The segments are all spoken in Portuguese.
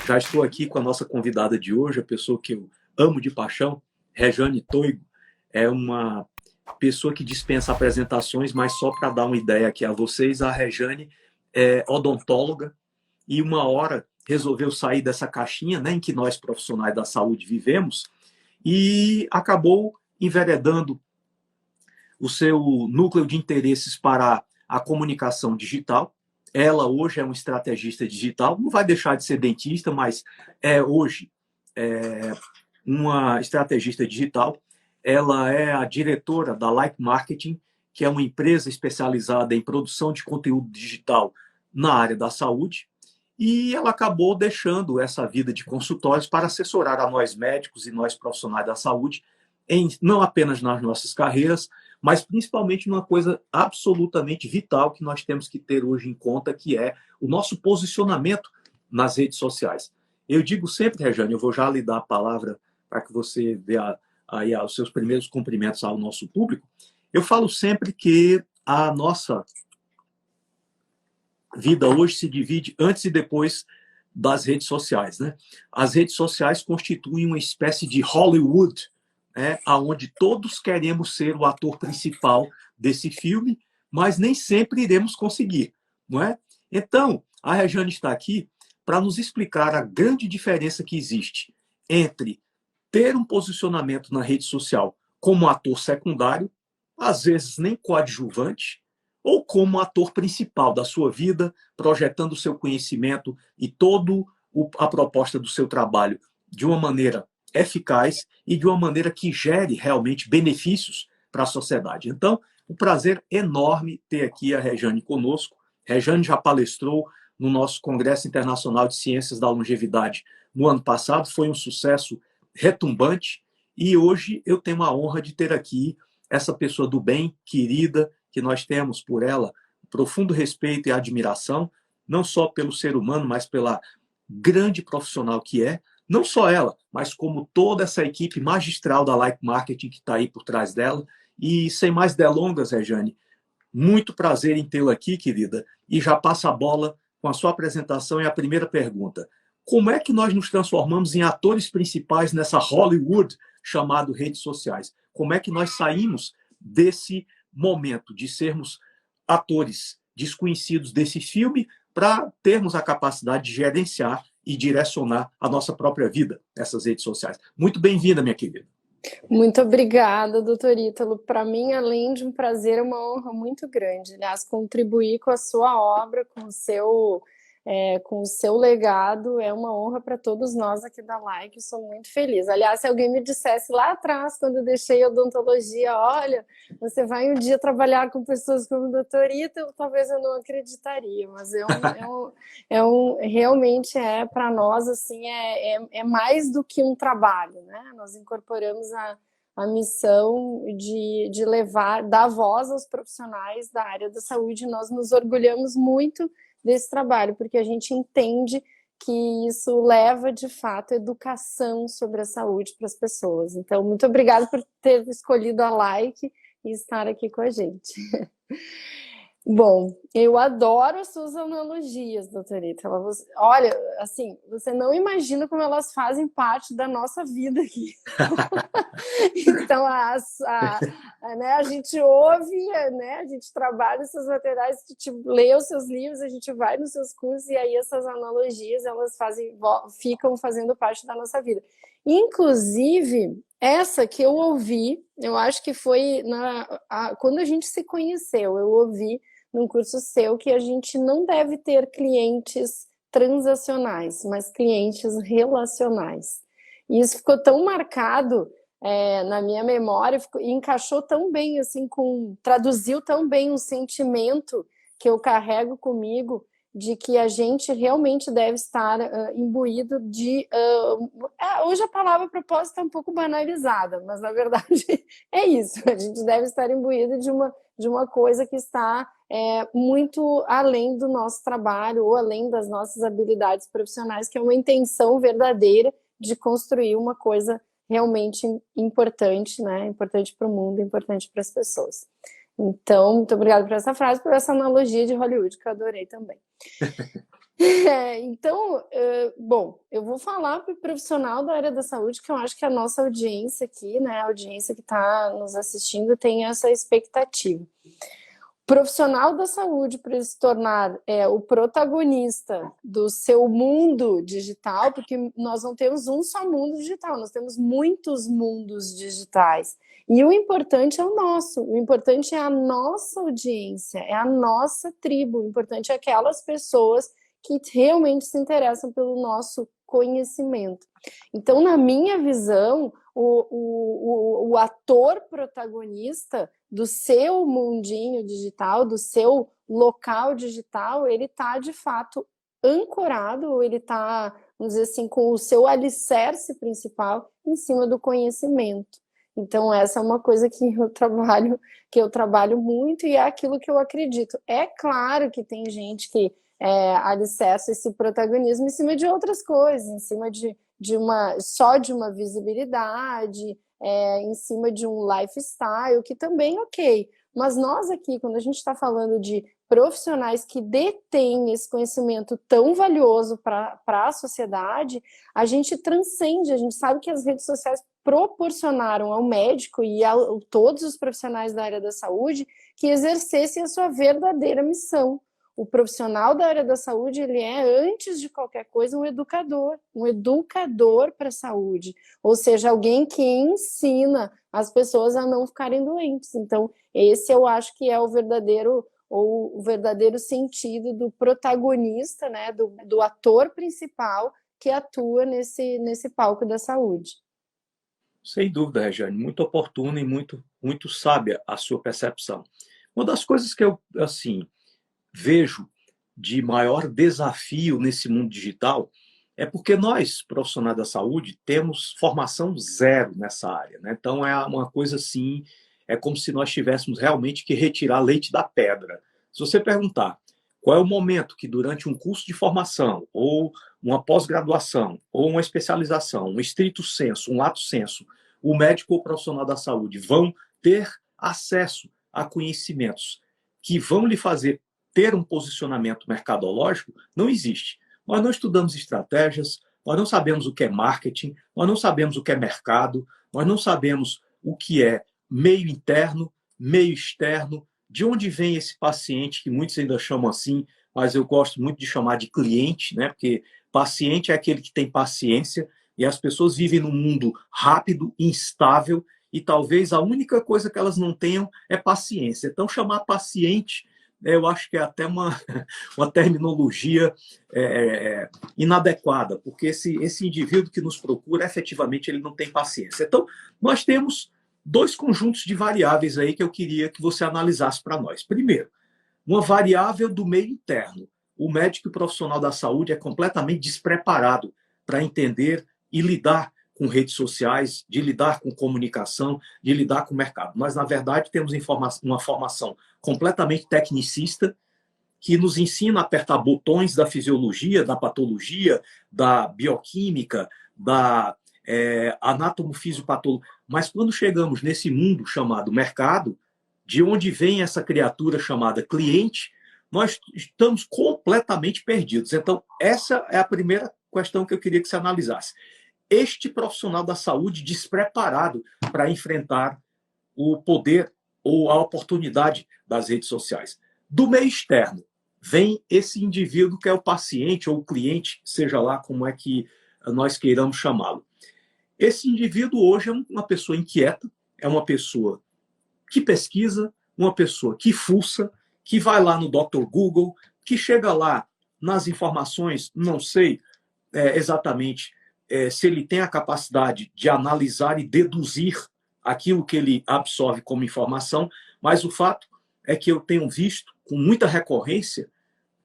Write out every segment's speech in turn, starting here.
Já estou aqui com a nossa convidada de hoje, a pessoa que eu amo de paixão, Rejane Toigo. É uma pessoa que dispensa apresentações, mas só para dar uma ideia aqui a vocês, a Rejane é odontóloga e uma hora resolveu sair dessa caixinha, né, em que nós profissionais da saúde vivemos e acabou enveredando o seu núcleo de interesses para a comunicação digital. Ela hoje é uma estrategista digital, não vai deixar de ser dentista, mas hoje é uma estrategista digital. Ela é a diretora da Like Marketing, que é uma empresa especializada em produção de conteúdo digital na área da saúde. E ela acabou deixando essa vida de consultórios para assessorar a nós médicos e nós profissionais da saúde, não apenas nas nossas carreiras, mas principalmente numa coisa absolutamente vital que nós temos que ter hoje em conta, que é o nosso posicionamento nas redes sociais. Eu digo sempre, Rejane, eu vou já lhe dar a palavra para que você dê aí os seus primeiros cumprimentos ao nosso público. Eu falo sempre que a nossa vida hoje se divide antes e depois das redes sociais, né? As redes sociais constituem uma espécie de Hollywood, né, onde todos queremos ser o ator principal desse filme, mas nem sempre iremos conseguir, não é? Então, a Rejane está aqui para nos explicar a grande diferença que existe entre ter um posicionamento na rede social como ator secundário, às vezes nem coadjuvante, ou como ator principal da sua vida, projetando o seu conhecimento e toda a proposta do seu trabalho de uma maneira eficaz e de uma maneira que gere realmente benefícios para a sociedade. Então, um prazer enorme ter aqui a Rejane conosco. Rejane já palestrou no nosso Congresso Internacional de Ciências da Longevidade no ano passado, foi um sucesso retumbante, e hoje eu tenho a honra de ter aqui essa pessoa do bem, querida, que nós temos por ela profundo respeito e admiração, não só pelo ser humano, mas pela grande profissional que é, não só ela, mas como toda essa equipe magistral da Like Marketing que está aí por trás dela. E sem mais delongas, Rejane, muito prazer em tê-la aqui, querida, e já passa a bola com a sua apresentação e a primeira pergunta. Como é que nós nos transformamos em atores principais nessa Hollywood chamado redes sociais? Como é que nós saímos desse momento de sermos atores desconhecidos desse filme para termos a capacidade de gerenciar e direcionar a nossa própria vida nessas redes sociais? Muito bem-vinda, minha querida. Muito obrigada, doutor Ítalo. Para mim, além de um prazer, é uma honra muito grande. Aliás, contribuir com a sua obra, com o seu legado, é uma honra para todos nós aqui da Like. Sou muito feliz. Aliás, se alguém me dissesse lá atrás, quando eu deixei a odontologia, olha, você vai um dia trabalhar com pessoas como o doutor Ítalo, talvez eu não acreditaria, mas realmente para nós, assim, é mais do que um trabalho, né? Nós incorporamos a missão de dar voz aos profissionais da área da saúde. Nós nos orgulhamos muito desse trabalho, porque a gente entende que isso leva, de fato, educação sobre a saúde para as pessoas. Então, muito obrigada por ter escolhido a Like e estar aqui com a gente. Bom, eu adoro as suas analogias, doutorita. Olha, assim, você não imagina como elas fazem parte da nossa vida aqui. Então, né, a gente ouve, né, a gente trabalha esses materiais, a gente lê os seus livros, a gente vai nos seus cursos, e aí essas analogias, elas ficam fazendo parte da nossa vida. Inclusive, essa que eu ouvi, eu acho que foi quando a gente se conheceu, eu ouvi num curso seu que a gente não deve ter clientes transacionais, mas clientes relacionais. E isso ficou tão marcado na minha memória, e encaixou tão bem, assim, traduziu tão bem um sentimento que eu carrego comigo, de que a gente realmente deve estar imbuído de... hoje a palavra propósito está um pouco banalizada, mas na verdade é isso, a gente deve estar imbuído de uma coisa que está muito além do nosso trabalho ou além das nossas habilidades profissionais, que é uma intenção verdadeira de construir uma coisa realmente importante, né? Importante para o mundo, importante para as pessoas. Então, muito obrigada por essa frase, por essa analogia de Hollywood, que eu adorei também. Então, bom, eu vou falar para o profissional da área da saúde, que eu acho que a nossa audiência aqui, né, a audiência que está nos assistindo, tem essa expectativa. O profissional da saúde, para se tornar o protagonista do seu mundo digital, porque nós não temos um só mundo digital, nós temos muitos mundos digitais. E o importante é o nosso, o importante é a nossa audiência, é a nossa tribo, o importante é aquelas pessoas que realmente se interessam pelo nosso conhecimento. Então, na minha visão, o ator protagonista do seu mundinho digital, do seu local digital, ele está, de fato, ancorado, ou ele está, vamos dizer assim, com o seu alicerce principal em cima do conhecimento. Então, essa é uma coisa que eu trabalho muito e é aquilo que eu acredito. É claro que tem gente que alicerça esse protagonismo em cima de outras coisas, em cima só de uma visibilidade, em cima de um lifestyle, que também ok. Mas nós aqui, quando a gente está falando de profissionais que detêm esse conhecimento tão valioso para a sociedade, a gente transcende, a gente sabe que as redes sociais proporcionaram ao médico e a todos os profissionais da área da saúde que exercessem a sua verdadeira missão. O profissional da área da saúde, ele é, antes de qualquer coisa, um educador para a saúde, ou seja, alguém que ensina as pessoas a não ficarem doentes. Então, esse eu acho que é o verdadeiro sentido do protagonista, né, do ator principal que atua nesse palco da saúde. Sem dúvida, Regiane, muito oportuna e muito, muito sábia a sua percepção. Uma das coisas que eu, assim, vejo de maior desafio nesse mundo digital é porque nós, profissionais da saúde, temos formação zero nessa área, né? Então, é uma coisa assim, é como se nós tivéssemos realmente que retirar leite da pedra. Se você perguntar qual é o momento que, durante um curso de formação, ou uma pós-graduação, ou uma especialização, um estrito sensu, um lato sensu, o médico ou o profissional da saúde vão ter acesso a conhecimentos que vão lhe fazer ter um posicionamento mercadológico, não existe. Nós não estudamos estratégias, nós não sabemos o que é marketing, nós não sabemos o que é mercado, nós não sabemos o que é meio interno, meio externo, de onde vem esse paciente, que muitos ainda chamam assim, mas eu gosto muito de chamar de cliente, né? Porque paciente é aquele que tem paciência, e as pessoas vivem num mundo rápido, instável, e talvez a única coisa que elas não tenham é paciência. Então, chamar paciente, eu acho que é até uma terminologia inadequada, porque esse indivíduo que nos procura, efetivamente, ele não tem paciência. Então, nós temos dois conjuntos de variáveis aí que eu queria que você analisasse para nós. Primeiro, uma variável do meio interno. O médico e o profissional da saúde é completamente despreparado para entender e lidar com redes sociais, de lidar com comunicação, de lidar com o mercado. Nós, na verdade, temos uma formação completamente tecnicista, que nos ensina a apertar botões da fisiologia, da patologia, da bioquímica, da anatomofisiopatologia. Mas quando chegamos nesse mundo chamado mercado, de onde vem essa criatura chamada cliente, nós estamos completamente perdidos. Então, essa é a primeira questão que eu queria que você analisasse. Este profissional da saúde despreparado para enfrentar o poder ou a oportunidade das redes sociais. Do meio externo, vem esse indivíduo que é o paciente ou o cliente, seja lá como é que nós queiramos chamá-lo. Esse indivíduo hoje é uma pessoa inquieta, é uma pessoa que pesquisa, uma pessoa que fuça, que vai lá no Dr. Google, que chega lá nas informações, não sei exatamente se ele tem a capacidade de analisar e deduzir aquilo que ele absorve como informação, mas o fato é que eu tenho visto com muita recorrência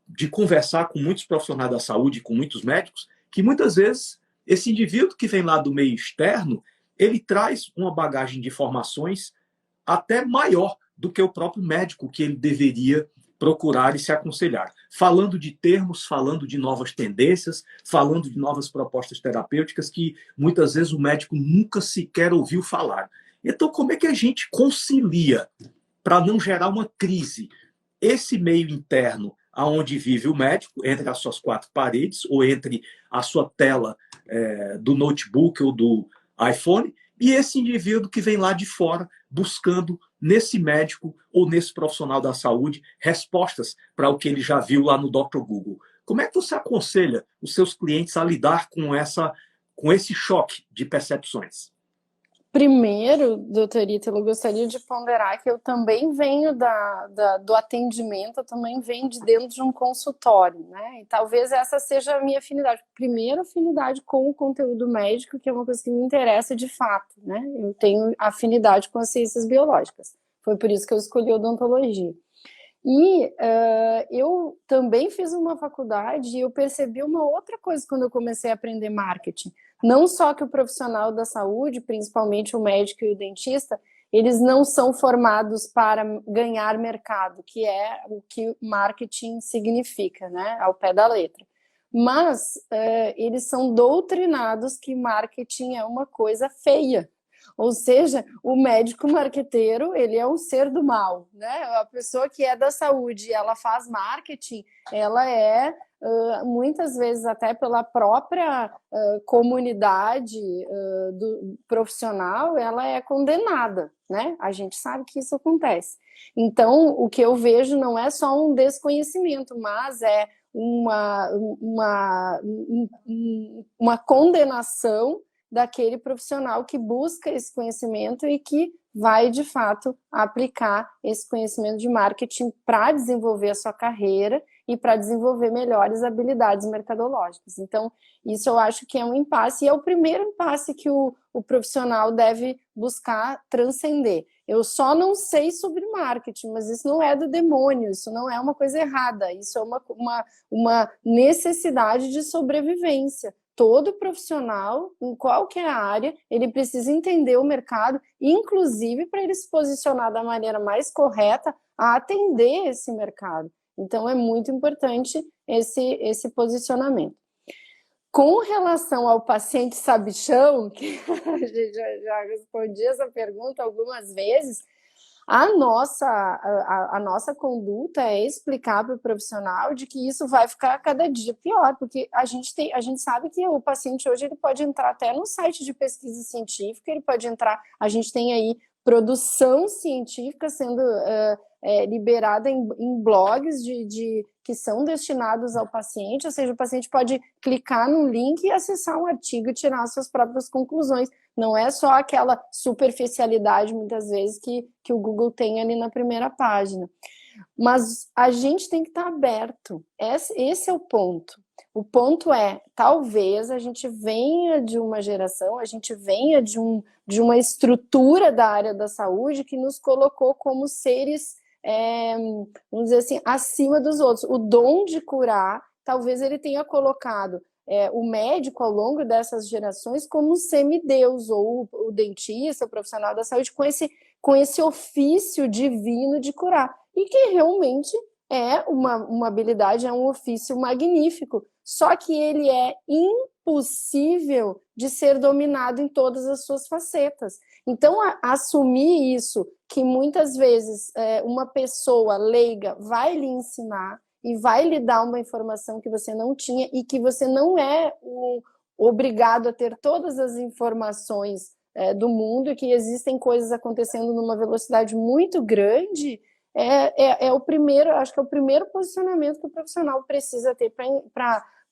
de conversar com muitos profissionais da saúde, com muitos médicos, que muitas vezes esse indivíduo que vem lá do meio externo, ele traz uma bagagem de informações até maior do que o próprio médico que ele deveria procurar e se aconselhar. Falando de termos, falando de novas tendências, falando de novas propostas terapêuticas que muitas vezes o médico nunca sequer ouviu falar. Então, como é que a gente concilia, para não gerar uma crise, esse meio interno aonde vive o médico, entre as suas quatro paredes, ou entre a sua tela do notebook ou do iPhone, e esse indivíduo que vem lá de fora buscando nesse médico ou nesse profissional da saúde respostas para o que ele já viu lá no Dr. Google. Como é que você aconselha os seus clientes a lidar com esse choque de percepções? Primeiro, doutor Ítalo, eu gostaria de ponderar que eu também venho do atendimento, eu também venho de dentro de um consultório, né? E talvez essa seja a minha afinidade. Primeiro, afinidade com o conteúdo médico, que é uma coisa que me interessa de fato, né? Eu tenho afinidade com as ciências biológicas. Foi por isso que eu escolhi odontologia. E eu também fiz uma faculdade e eu percebi uma outra coisa quando eu comecei a aprender marketing. Não só que o profissional da saúde, principalmente o médico e o dentista, eles não são formados para ganhar mercado, que é o que marketing significa, né, ao pé da letra. Mas eles são doutrinados que marketing é uma coisa feia. Ou seja, o médico marqueteiro, ele é um ser do mal, né? A pessoa que é da saúde, ela faz marketing, ela é, muitas vezes, até pela própria comunidade do profissional, ela é condenada, né? A gente sabe que isso acontece. Então, o que eu vejo não é só um desconhecimento, mas é uma condenação daquele profissional que busca esse conhecimento e que vai, de fato, aplicar esse conhecimento de marketing para desenvolver a sua carreira e para desenvolver melhores habilidades mercadológicas. Então, isso eu acho que é um impasse, e é o primeiro impasse que o profissional deve buscar transcender. Eu só não sei sobre marketing, mas isso não é do demônio, isso não é uma coisa errada, isso é uma necessidade de sobrevivência. Todo profissional, em qualquer área, ele precisa entender o mercado, inclusive para ele se posicionar da maneira mais correta a atender esse mercado. Então, é muito importante esse posicionamento. Com relação ao paciente sabichão, que a gente já respondi essa pergunta algumas vezes, a nossa conduta é explicar para o profissional de que isso vai ficar cada dia pior, porque a gente sabe que o paciente hoje ele pode entrar até no site de pesquisa científica, ele pode entrar, a gente tem aí produção científica sendo liberada em blogs que são destinados ao paciente, ou seja, o paciente pode clicar num link e acessar um artigo e tirar suas próprias conclusões. Não é só aquela superficialidade, muitas vezes, que o Google tem ali na primeira página. Mas a gente tem que estar aberto. Esse é o ponto. O ponto é, talvez a gente venha de uma geração, a gente venha de uma estrutura da área da saúde que nos colocou como seres, vamos dizer assim, acima dos outros. O dom de curar, talvez ele tenha colocado o médico ao longo dessas gerações como um semideus, ou o dentista, o profissional da saúde, com esse ofício divino de curar. E que realmente é uma habilidade, é um ofício magnífico, só que ele é impossível de ser dominado em todas as suas facetas. Então, assumir isso, que muitas vezes uma pessoa leiga vai lhe ensinar e vai lhe dar uma informação que você não tinha e que você não é obrigado a ter todas as informações do mundo, e que existem coisas acontecendo numa velocidade muito grande, é o primeiro, acho que é o primeiro posicionamento que o profissional precisa ter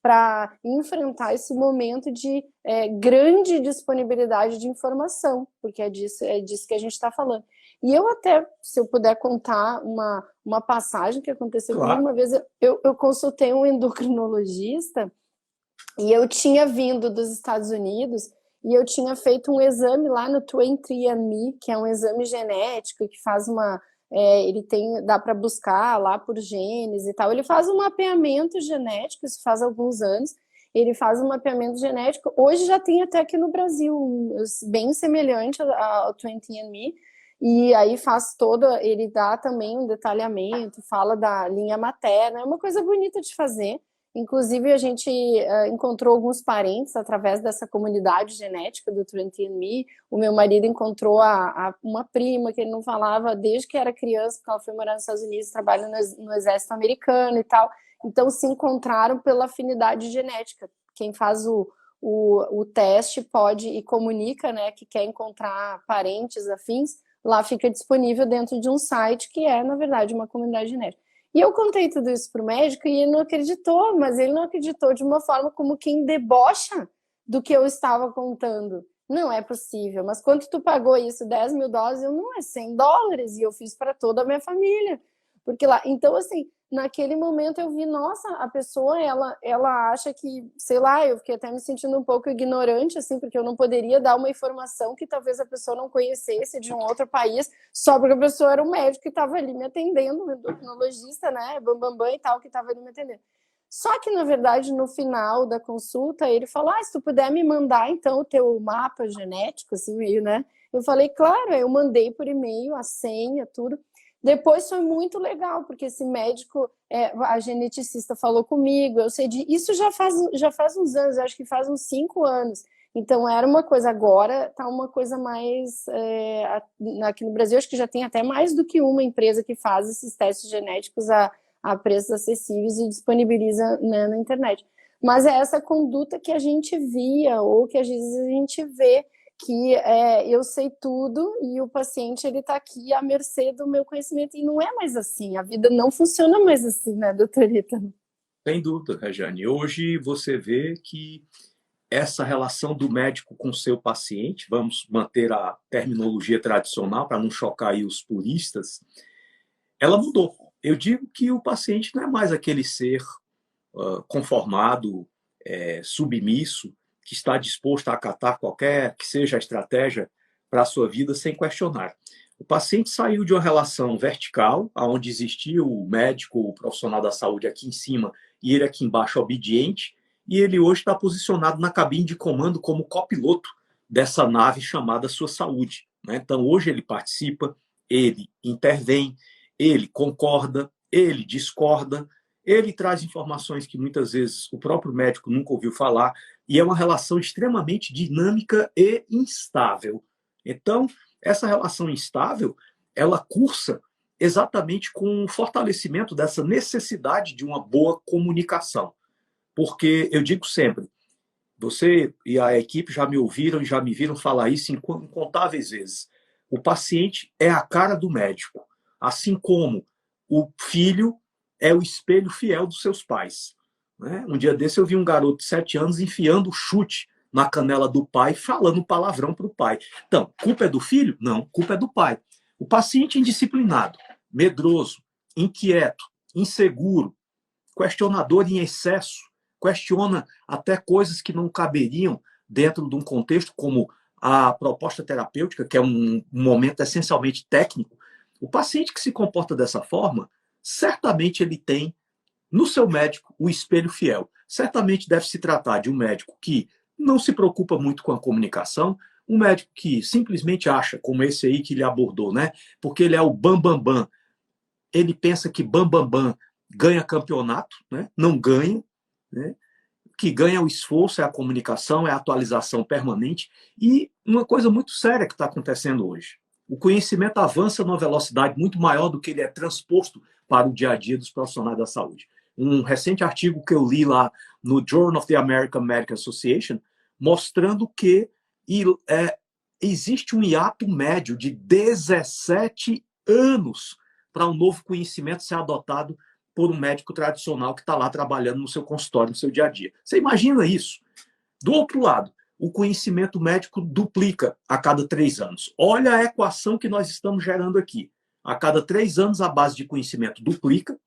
para enfrentar esse momento de grande disponibilidade de informação, porque é disso que a gente está falando. E eu até, se eu puder contar uma passagem que aconteceu comigo, uma vez eu consultei um endocrinologista e eu tinha vindo dos Estados Unidos e eu tinha feito um exame lá no 23andMe, que é um exame genético que faz dá para buscar lá por genes e tal. Ele faz um mapeamento genético, isso faz alguns anos. Ele faz um mapeamento genético. Hoje já tem até aqui no Brasil, bem semelhante ao 23andMe. E aí ele dá também um detalhamento, fala da linha materna, é uma coisa bonita de fazer. Inclusive, a gente encontrou alguns parentes através dessa comunidade genética do 23andMe. O meu marido encontrou uma prima que ele não falava desde que era criança, porque ela foi morar nos Estados Unidos, trabalha no exército americano e tal. Então, se encontraram pela afinidade genética. Quem faz o teste pode e comunica, né, que quer encontrar parentes afins, lá fica disponível dentro de um site que é, na verdade, uma comunidade genética. E eu contei tudo isso pro médico e ele não acreditou, mas ele não acreditou de uma forma como quem debocha do que eu estava contando. Não é possível, mas quanto tu pagou isso? 10 mil dólares? Eu não, é $100, e eu fiz para toda a minha família. Porque lá, então assim, naquele momento eu vi, nossa, a pessoa, ela acha que, sei lá, eu fiquei até me sentindo um pouco ignorante, assim, porque eu não poderia dar uma informação que talvez a pessoa não conhecesse de um outro país, só porque a pessoa era um médico que estava ali me atendendo, um endocrinologista, né, bambambam e tal, que estava ali me atendendo. Só que, na verdade, no final da consulta, ele falou, se tu puder me mandar, então, o teu mapa genético, assim, meio, né? Eu falei, claro, eu mandei por e-mail a senha, tudo. Depois foi muito legal, porque esse médico, a geneticista falou comigo, eu sei de isso já faz uns anos, acho que faz uns 5 anos. Então era uma coisa, agora está uma coisa mais aqui no Brasil, acho que já tem até mais do que uma empresa que faz esses testes genéticos a preços acessíveis e disponibiliza, né, na internet. Mas é essa conduta que a gente via, ou que às vezes a gente vê, que eu sei tudo e o paciente ele está aqui à mercê do meu conhecimento, e não é mais assim, a vida não funciona mais assim, né, doutorita? Sem dúvida, Rejane. Hoje você vê que essa relação do médico com o seu paciente, vamos manter a terminologia tradicional para não chocar aí os puristas, ela mudou. Eu digo que o paciente não é mais aquele ser conformado, submisso, que está disposto a acatar qualquer que seja a estratégia para a sua vida sem questionar. O paciente saiu de uma relação vertical, onde existia o médico, o profissional da saúde aqui em cima e ele aqui embaixo obediente, e ele hoje está posicionado na cabine de comando como copiloto dessa nave chamada sua saúde, né? Então, hoje ele participa, ele intervém, ele concorda, ele discorda, ele traz informações que muitas vezes o próprio médico nunca ouviu falar, e é uma relação extremamente dinâmica e instável. Então, essa relação instável, ela cursa exatamente com o fortalecimento dessa necessidade de uma boa comunicação. Porque eu digo sempre, você e a equipe já me ouviram e já me viram falar isso incontáveis vezes. O paciente é a cara do médico, assim como o filho é o espelho fiel dos seus pais. Né? Um dia desse eu vi um garoto de 7 anos enfiando o chute na canela do pai, falando palavrão para o pai. Então, culpa é do filho? Não, culpa é do pai. O paciente indisciplinado, medroso, inquieto, inseguro, questionador em excesso, questiona até coisas que não caberiam dentro de um contexto como a proposta terapêutica, que é um momento essencialmente técnico. O paciente que se comporta dessa forma, certamente ele tem no seu médico o espelho fiel. Certamente deve se tratar de um médico que não se preocupa muito com a comunicação, um médico que simplesmente acha, como esse aí que ele abordou, né? Porque ele é o bambambam. Bam, bam. Ele pensa que bambambam ganha campeonato, né? Não ganha, né? O que ganha é o esforço, é a comunicação, é a atualização permanente. E uma coisa muito séria que está acontecendo hoje. O conhecimento avança numa velocidade muito maior do que ele é transposto para o dia a dia dos profissionais da saúde. Um recente artigo que eu li lá no Journal of the American Medical Association, mostrando que existe um hiato médio de 17 anos para um novo conhecimento ser adotado por um médico tradicional que está lá trabalhando no seu consultório, no seu dia a dia. Você imagina isso? Do outro lado, o conhecimento médico duplica a cada 3 anos. Olha a equação que nós estamos gerando aqui. A cada 3 anos, a base de conhecimento duplica.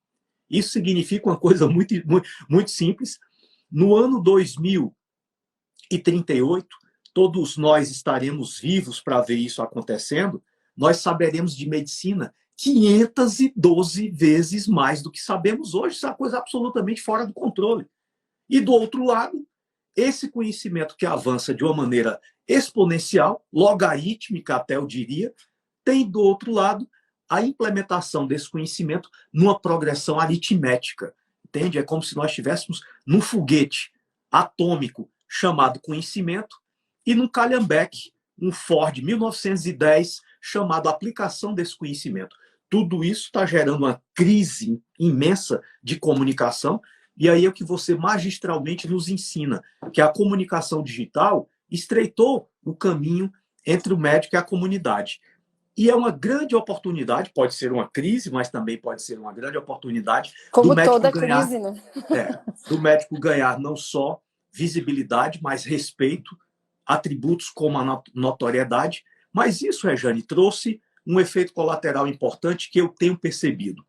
Isso significa uma coisa muito, muito, muito simples. No ano 2038, todos nós estaremos vivos para ver isso acontecendo. Nós saberemos de medicina 512 vezes mais do que sabemos hoje. Isso é uma coisa absolutamente fora do controle. E do outro lado, esse conhecimento que avança de uma maneira exponencial, logarítmica até eu diria, tem do outro lado a implementação desse conhecimento numa progressão aritmética. entende é como se nós estivéssemos num foguete atômico chamado conhecimento e num calhambeque, um Ford 1910 chamado aplicação desse conhecimento. Tudo isso está gerando uma crise imensa de comunicação, e aí é o que você magistralmente nos ensina, que a comunicação digital estreitou o caminho entre o médico e a comunidade. E é uma grande oportunidade, pode ser uma crise, mas também pode ser uma grande oportunidade Como do médico toda ganhar, crise, né? do médico ganhar não só visibilidade, mas respeito, atributos como a notoriedade. Mas isso, Rejane, trouxe um efeito colateral importante que eu tenho percebido.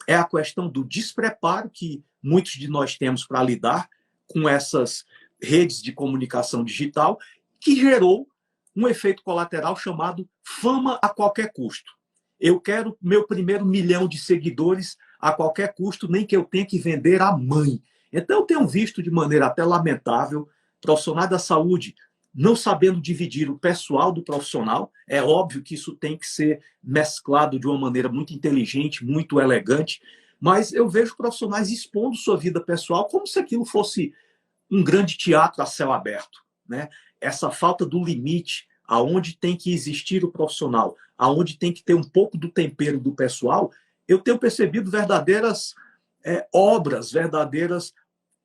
É a questão do despreparo que muitos de nós temos para lidar com essas redes de comunicação digital, que gerou um efeito colateral chamado fama a qualquer custo. Eu quero meu primeiro 1 milhão de seguidores a qualquer custo, nem que eu tenha que vender a mãe. Então, eu tenho visto de maneira até lamentável profissionais da saúde não sabendo dividir o pessoal do profissional. É óbvio que isso tem que ser mesclado de uma maneira muito inteligente, muito elegante, mas eu vejo profissionais expondo sua vida pessoal como se aquilo fosse um grande teatro a céu aberto, né? Essa falta do limite, aonde tem que existir o profissional, aonde tem que ter um pouco do tempero do pessoal, eu tenho percebido verdadeiras obras, verdadeiras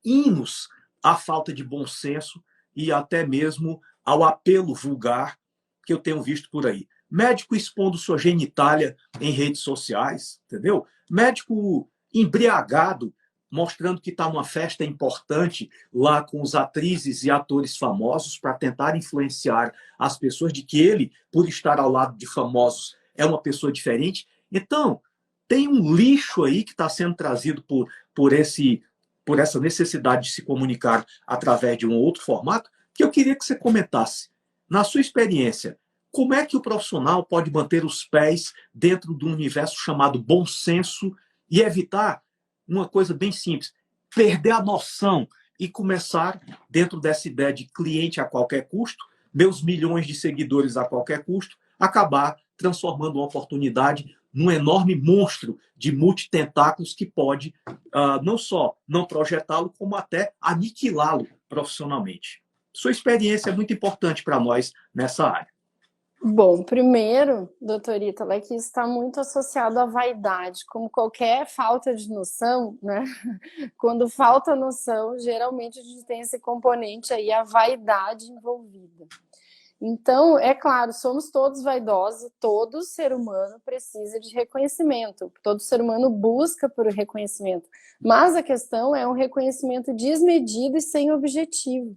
hinos à falta de bom senso e até mesmo ao apelo vulgar que eu tenho visto por aí. Médico expondo sua genitália em redes sociais, entendeu? Médico embriagado, mostrando que está numa festa importante lá com os atrizes e atores famosos para tentar influenciar as pessoas de que ele, por estar ao lado de famosos, é uma pessoa diferente. Então, tem um lixo aí que está sendo trazido por essa necessidade de se comunicar através de um outro formato, que eu queria que você comentasse. Na sua experiência, como é que o profissional pode manter os pés dentro do universo chamado bom senso e evitar uma coisa bem simples, perder a noção e começar, dentro dessa ideia de cliente a qualquer custo, meus milhões de seguidores a qualquer custo, acabar transformando uma oportunidade num enorme monstro de multitentáculos que pode não só não projetá-lo, como até aniquilá-lo profissionalmente. Sua experiência é muito importante para nós nessa área. Bom, primeiro, doutor Ítalo, é que isso está muito associado à vaidade, como qualquer falta de noção, né? Quando falta noção, geralmente a gente tem esse componente aí, a vaidade envolvida. Então, é claro, somos todos vaidosos, todo ser humano precisa de reconhecimento, todo ser humano busca por reconhecimento, mas a questão é um reconhecimento desmedido e sem objetivo.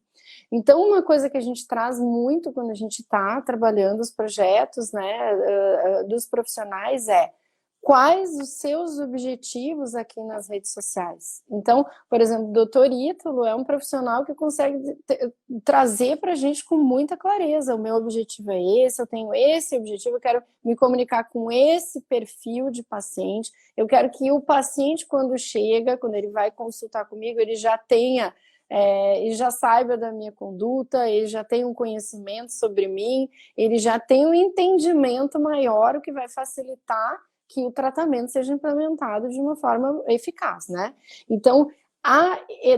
Então, uma coisa que a gente traz muito quando a gente está trabalhando os projetos, né, dos profissionais é quais os seus objetivos aqui nas redes sociais. Então, por exemplo, o doutor Ítalo é um profissional que consegue trazer para a gente com muita clareza, o meu objetivo é esse, eu tenho esse objetivo, eu quero me comunicar com esse perfil de paciente, eu quero que o paciente, quando chega, quando ele vai consultar comigo, ele já tenha ele já saiba da minha conduta, ele já tem um conhecimento sobre mim, ele já tem um entendimento maior, o que vai facilitar que o tratamento seja implementado de uma forma eficaz, né? Então,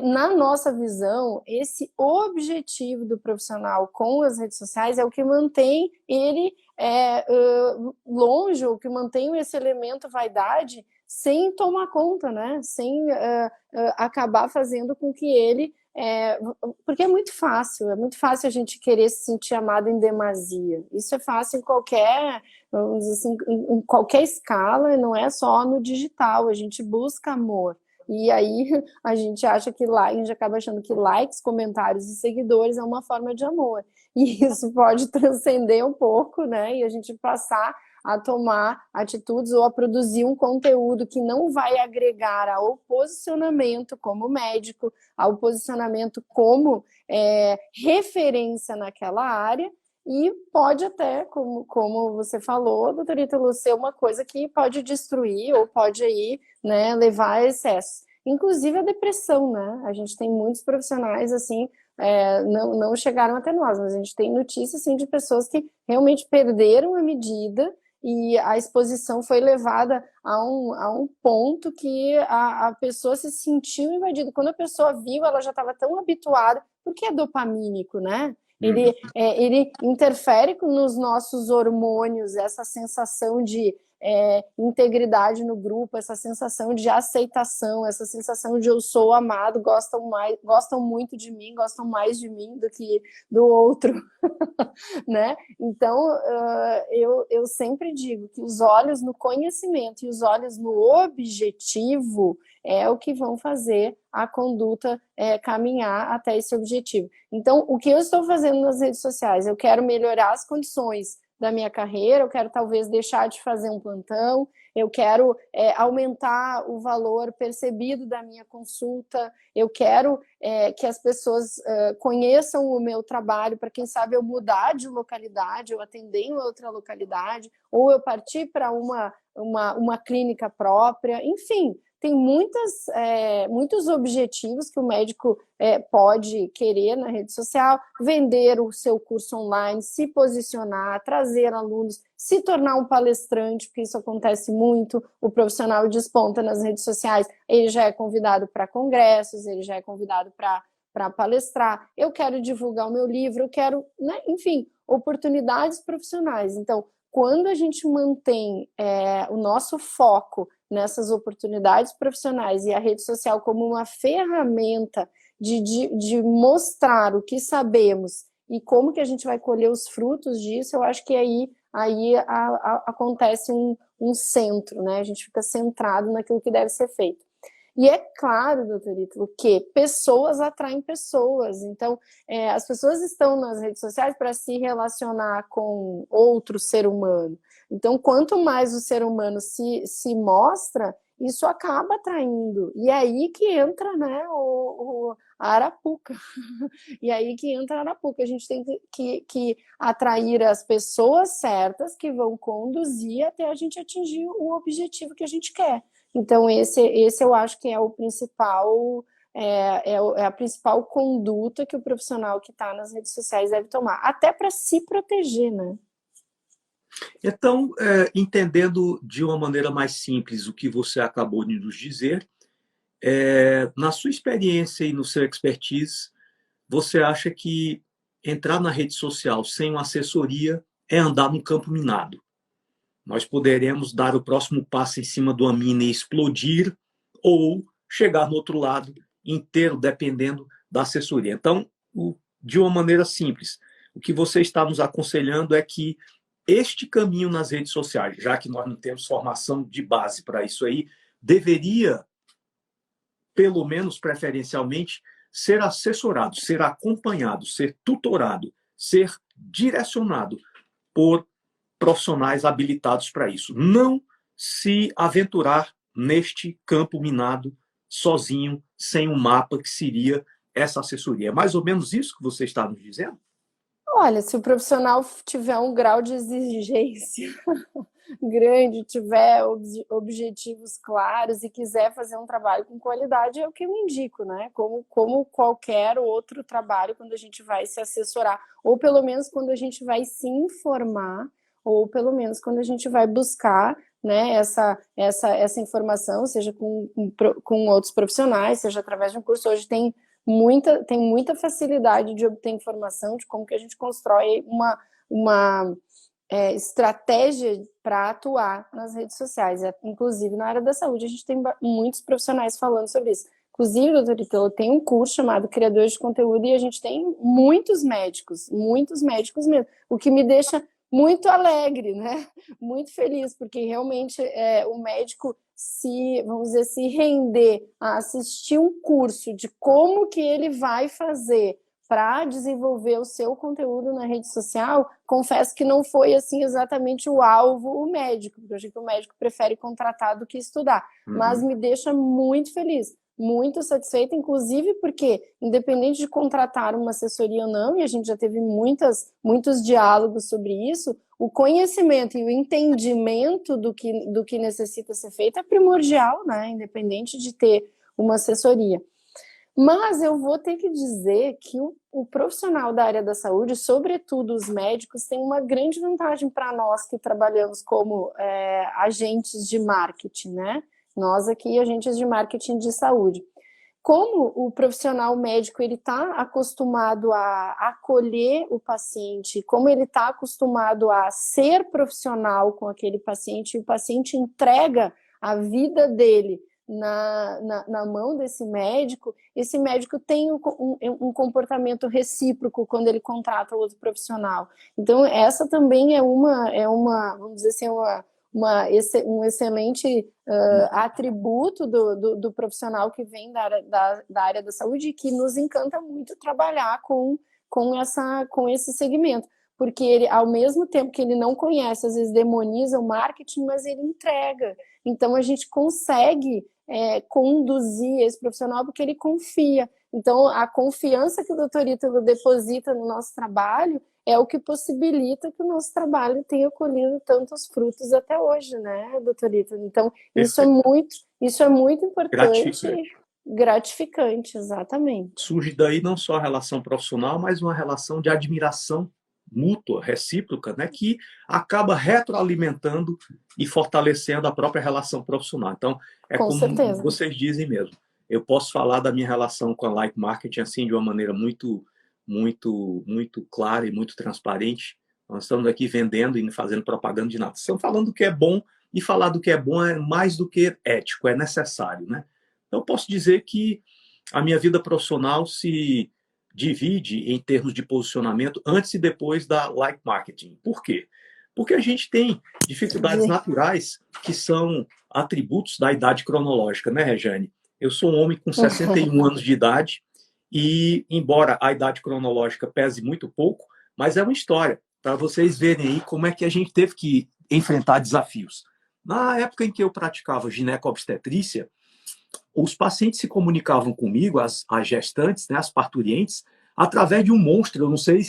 na nossa visão, esse objetivo do profissional com as redes sociais é o que mantém ele longe, o que mantém esse elemento vaidade sem tomar conta, né? Sem acabar fazendo com que ele porque é muito fácil a gente querer se sentir amado em demasia. Isso é fácil em qualquer, vamos dizer assim, em qualquer escala, não é só no digital, a gente busca amor. E aí a gente acha que a gente acaba achando que likes, comentários e seguidores é uma forma de amor. E isso pode transcender um pouco, né? E a gente passar a tomar atitudes ou a produzir um conteúdo que não vai agregar ao posicionamento como médico, ao posicionamento como referência naquela área, e pode até, como você falou, doutor Ítalo, ser uma coisa que pode destruir ou pode aí, né, levar a excesso. Inclusive a depressão, né? A gente tem muitos profissionais assim, não chegaram até nós, mas a gente tem notícias assim, de pessoas que realmente perderam a medida e a exposição foi levada a um ponto que a pessoa se sentiu invadida. Quando a pessoa viu, ela já estava tão habituada, porque é dopamínico, né? Ele interfere nos nossos hormônios, essa sensação de integridade no grupo, essa sensação de aceitação, essa sensação de eu sou amado, gostam muito de mim, gostam mais de mim do que do outro, né? Então, eu sempre digo que os olhos no conhecimento e os olhos no objetivo é o que vão fazer a conduta caminhar até esse objetivo. Então, o que eu estou fazendo nas redes sociais? Eu quero melhorar as condições da minha carreira, eu quero talvez deixar de fazer um plantão, eu quero aumentar o valor percebido da minha consulta, eu quero que as pessoas conheçam o meu trabalho, para quem sabe eu mudar de localidade, eu atender em outra localidade, ou eu partir para uma clínica própria, enfim, tem muitos objetivos que o médico pode querer na rede social, vender o seu curso online, se posicionar, trazer alunos, se tornar um palestrante, porque isso acontece muito, o profissional desponta nas redes sociais, ele já é convidado para congressos, ele já é convidado para palestrar, eu quero divulgar o meu livro, eu quero, né, enfim, oportunidades profissionais. Então, quando a gente mantém o nosso foco nessas oportunidades profissionais e a rede social como uma ferramenta de mostrar o que sabemos e como que a gente vai colher os frutos disso, eu acho que aí acontece um centro, né? A gente fica centrado naquilo que deve ser feito. E é claro, doutor Ítalo, que pessoas atraem pessoas. Então, as pessoas estão nas redes sociais para se relacionar com outro ser humano. Então, quanto mais o ser humano se mostra, isso acaba atraindo. E é aí que entra, né, a arapuca. E aí que entra a arapuca. A gente tem que atrair as pessoas certas que vão conduzir até a gente atingir o objetivo que a gente quer. Então, esse eu acho que é o principal, a principal conduta que o profissional que está nas redes sociais deve tomar, até para se proteger, né? Então, entendendo de uma maneira mais simples o que você acabou de nos dizer, na sua experiência e no seu expertise, você acha que entrar na rede social sem uma assessoria é andar num campo minado? Nós poderemos dar o próximo passo em cima de uma mina e explodir, ou chegar no outro lado inteiro, dependendo da assessoria. Então, de uma maneira simples, o que você está nos aconselhando é que este caminho nas redes sociais, já que nós não temos formação de base para isso aí, deveria, pelo menos preferencialmente, ser assessorado, ser acompanhado, ser tutorado, ser direcionado por profissionais habilitados para isso. Não se aventurar neste campo minado sozinho, sem um mapa que seria essa assessoria. É mais ou menos isso que você está nos dizendo? Olha, se o profissional tiver um grau de exigência grande, tiver objetivos claros e quiser fazer um trabalho com qualidade, é o que eu indico, né? Como qualquer outro trabalho, quando a gente vai se assessorar, ou pelo menos quando a gente vai se informar, ou pelo menos quando a gente vai buscar, né, essa informação, seja com outros profissionais, seja através de um curso. Hoje tem muita facilidade de obter informação de como que a gente constrói uma estratégia para atuar nas redes sociais. Inclusive, na área da saúde, a gente tem muitos profissionais falando sobre isso. Inclusive, doutor Ítalo, tem um curso chamado Criadores de Conteúdo e a gente tem muitos médicos mesmo, o que me deixa muito alegre, né? Muito feliz, porque realmente o médico vamos dizer, se render a assistir um curso de como que ele vai fazer para desenvolver o seu conteúdo na rede social, confesso que não foi assim exatamente o alvo o médico, porque eu acho que o médico prefere contratar do que estudar, mas me deixa muito feliz, muito satisfeita, inclusive porque, independente de contratar uma assessoria ou não, e a gente já teve muitos diálogos sobre isso, o conhecimento e o entendimento do que necessita ser feito é primordial, né? Independente de ter uma assessoria. Mas eu vou ter que dizer que o profissional da área da saúde, sobretudo os médicos, tem uma grande vantagem para nós que trabalhamos como agentes de marketing, né? Nós aqui, agentes de marketing de saúde. Como o profissional médico ele está acostumado a acolher o paciente, como ele está acostumado a ser profissional com aquele paciente, e o paciente entrega a vida dele na mão desse médico, esse médico tem um comportamento recíproco quando ele contrata outro profissional. Então, essa também é uma vamos dizer assim, um excelente atributo do profissional que vem da área da saúde e que nos encanta muito trabalhar com esse segmento. Porque ele, ao mesmo tempo que ele não conhece, às vezes demoniza o marketing, mas ele entrega. Então, a gente consegue conduzir esse profissional porque ele confia. Então, a confiança que o Dr. Ítalo deposita no nosso trabalho é o que possibilita que o nosso trabalho tenha colhido tantos frutos até hoje, né, doutor Ítalo? Então, isso é muito importante e gratificante, exatamente. Surge daí não só a relação profissional, mas uma relação de admiração mútua, recíproca, né, que acaba retroalimentando e fortalecendo a própria relação profissional. Então, Com como certeza. vocês dizem mesmo. Eu posso falar da minha relação com a Like Marketing assim de uma maneira muito clara e muito transparente. Nós estamos aqui vendendo e não fazendo propaganda de nada. Estamos falando do que é bom, e falar do que é bom é mais do que ético, é necessário, né? Então, eu posso dizer que a minha vida profissional se divide em termos de posicionamento antes e depois da Like Marketing. Por quê? Porque a gente tem dificuldades naturais que são atributos da idade cronológica, né, Rejane? Eu sou um homem com 61 anos de idade e, embora a idade cronológica pese muito pouco, mas é uma história para vocês verem aí como é que a gente teve que enfrentar desafios. Na época em que eu praticava gineco-obstetrícia, os pacientes se comunicavam comigo, as gestantes, né, as parturientes, através de um monstro. Eu não sei,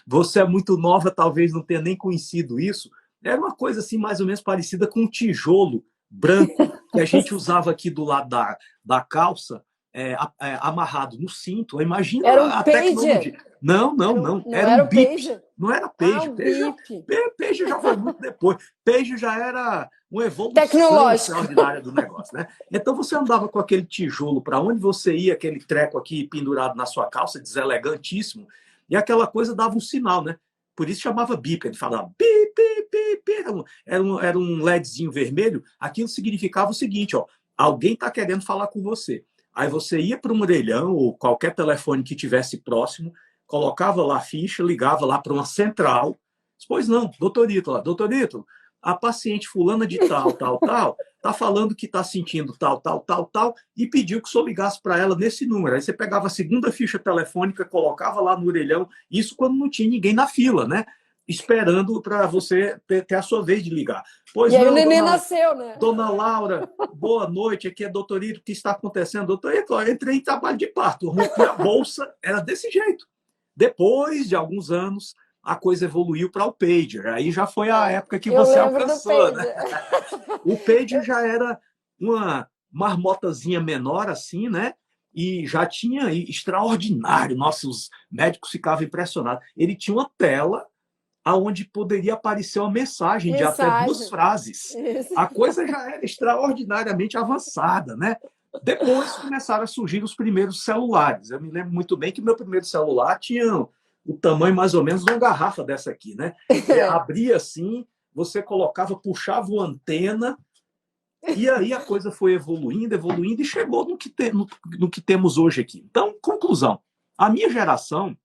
você é muito nova, talvez não tenha nem conhecido isso. Era uma coisa assim, mais ou menos parecida com um tijolo branco que a gente usava aqui do lado da calça, amarrado no cinto. Imagina era um a pager. Tecnologia. Não. Não Era era um o bip. pager? Não era pager. pager. Pager já foi muito depois. Pager já era uma evolução tecnológica extraordinária do negócio, né? Então você andava com aquele tijolo para onde você ia, aquele treco aqui pendurado na sua calça, deselegantíssimo, e aquela coisa dava um sinal, né? Por isso chamava bip, ele falava bip, bip, bip. Era um LEDzinho vermelho. Aquilo significava o seguinte, ó, alguém está querendo falar com você. Aí você ia para um orelhão ou qualquer telefone que tivesse próximo, colocava lá a ficha, ligava lá para uma central. Pois não, doutor Ítalo, a paciente fulana de tal, está falando que está sentindo tal, e pediu que o senhor ligasse para ela nesse número. Aí você pegava a segunda ficha telefônica, colocava lá no orelhão, isso quando não tinha ninguém na fila, né? Esperando para você ter a sua vez de ligar. Pois e aí não, o neném nasceu, né? Dona Laura, boa noite, aqui é doutor Ítalo, o que está acontecendo? Doutor Ítalo, eu entrei em trabalho de parto, rompi a bolsa, era desse jeito. Depois de alguns anos, a coisa evoluiu para o pager. Aí já foi a época que você alcançou, né? O pager já era uma marmotazinha menor assim, né? E já tinha extraordinário. Nossos médicos ficavam impressionados. Ele tinha uma tela aonde poderia aparecer uma mensagem de até 2 frases. A coisa já era extraordinariamente avançada, né? Depois começaram a surgir os primeiros celulares. Eu me lembro muito bem que meu primeiro celular tinha o tamanho mais ou menos de uma garrafa dessa aqui, né? Abria assim, você colocava, puxava uma antena, e aí a coisa foi evoluindo e chegou no que temos hoje aqui. Então, conclusão. A minha geração,